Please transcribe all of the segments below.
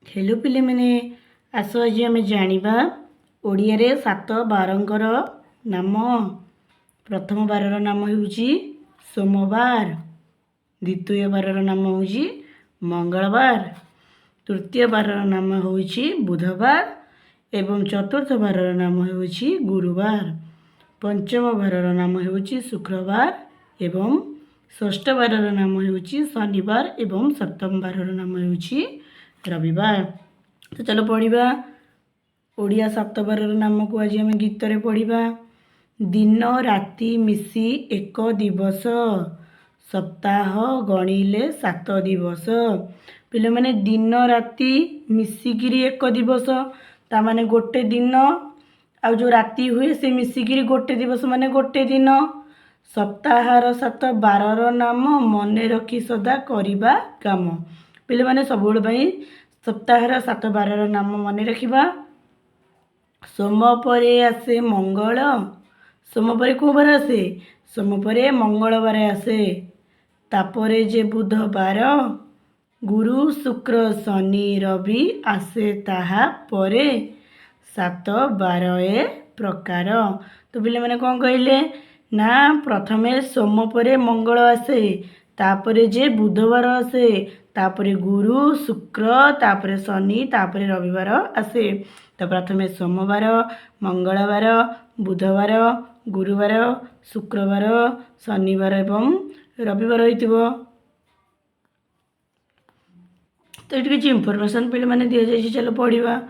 Hello पिले मैंने आस आज आम जाना ओडिया सात बारंकर नाम। प्रथम बारर नाम हूँ सोमवार, द्वितीय बारर नाम हूँ मंगलवार, तृतीय बारर नाम हूँ बुधवार एवं चतुर्थ बारर नाम हूँ गुरुवार, पंचम बारर नाम हूँ शुक्रवार एवं षष्ठ बारर नाम हूँ शनिवार एवं सप्तम बारर नाम हूँ रविवार। तो चलो पढ़ा ओडिया सात बारर नाम को आज आम गीत रे पढ़ा। दिन राति मिसी एक दिवस, सप्ताह गणिले सात दिवस। पिले माने दिन राति मिसिकिरी एक दिवस, ता माने गोटे दिन आ जो राति हुए से मिसिकिरी गोटे दिवस माने गोटे दिन। सप्ताहर सात बारर नाम मन रखी सदा करिबा काम। पिले माने सबुबेले भाई सप्ताहर सात बारर नाम मन रखिबा। सोम परे आसे मंगल, सोम परे को बार आसे? सोम परे मंगलवार आसे। तापरे जे बुधवार, गुरु शुक्र शनि रवि आसे ताहा परे, सात बार ए प्रकार। तो पिले माने कौन कहले ना प्रथमे सोम परे मंगल आसे, तापरे जे बुधवार आसे, तापरे गुरु शुक्र, तापरे शनि, तापरे रविवार आसे। तो प्रथमे सोमवार, मंगलवार, बुधवार, गुरुवार, शुक्रवार, शनिवार एवं रविवार होइतिबो। तो ये किसी इनफॉरमेशन पे मैंने दि जाए, चलो पढ़ा।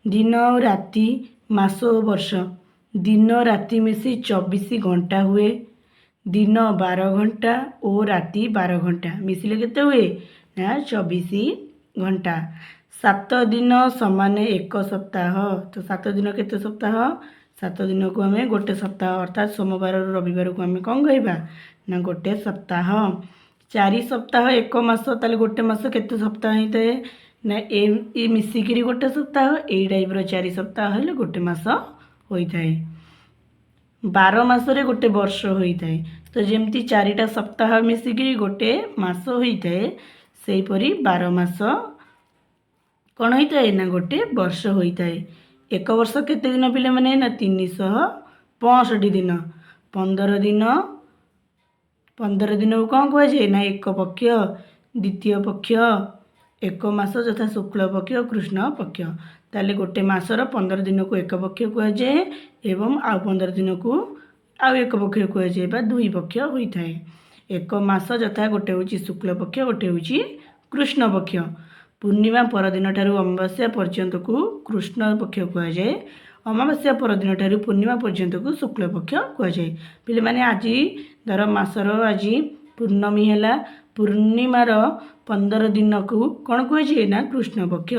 दिन और राति, मास और वर्ष। दिन राति मिसी 24 घंटा हुए। दिन 12 घंटा और राति 12 घंटा मिसिले केते हुए ना 24 घंटा। 7 दिन समान एक सप्ताह। तो 7 दिन केते सप्ताह? 7 दिन को आम गोटे सप्ताह, अर्थात सोमवार रविवार को आम कौन कहवा ना गोटे सप्ताह। 4 सप्ताह एक मास, ताले गोटे मास केते सप्ताह होता है ना ए मिसिकिरी गोटे सप्ताह। यही टाइप 4 सप्ताह हेले गोटे मास होता है। 12 मासरे गोटे वर्ष होता है। तो जमती 4टा सप्ताह मिसिकिरी गोटे मास होता है, सेहीपरि 12 मास कौन होता है ना गोटे वर्ष होता है। एक वर्ष केते दिन पिले माने ना 365 दिन। 15 दिन, 15 दिन को कौन कह जाए ना एक पक्ष, द्वितीय पक्ष, एक मास यथा शुक्ल पक्ष कृष्ण पक्ष। ताले गोटे मासर 15 दिन को एक पक्ष कह जाए एवं आउ 15 दिन को आउ एक पक्ष कह जाए बा दुई पक्ष होता है। एक मास यथा गोटे हूँ शुक्ल पक्ष, गोटे हूँ कृष्ण पक्ष। पूर्णिमा परदिन ठारू अमावास्या पर्यंत को कृष्ण पक्ष कह जाए, अमावास्या परदिन ठारू पूर्णिमा पर्यंत को शुक्ल पक्ष कह जाए। पिले माने आज धर मासर आज पूर्णमी है, पूर्णिमार 15 दिन को कौन कह जाए ना कृष्ण पक्ष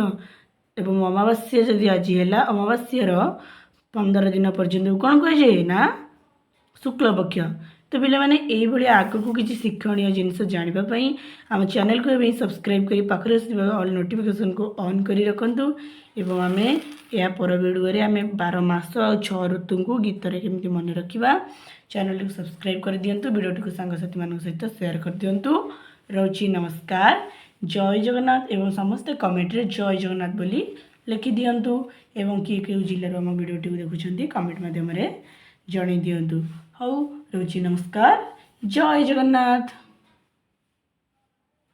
एवं अमावास्या जदि आज है अमावास्यार 15 दिन पर्यंत कौन कह जाए ना शुक्ल पक्ष। तो पिले माने यही भाई आगक किसी शिक्षणीय जिनस जानापी आम चैनल को भी सब्सक्राइब कर पाखे ऑल नोटिफिकेशन को ऑन कर रखु। एवं आम या पर वीडियो आम 12 मास और 6 ऋतु को गीतर केमती मन रखा। चैनल को सब्सक्राइब कर दिंतु, वीडियो को सांगसाथी मान सहित शेयर कर दिंतु। रोची नमस्कार, जय जगन्नाथ। एवं समस्ते कमेंट रे जय जगन्नाथ बोली लिखि दिंतु। एवं किए क्यों जिले आम वीडियो देखुं कमेंट मध्यम जन दिंतु। हौ रोची नमस्कार, जय जगन्नाथ।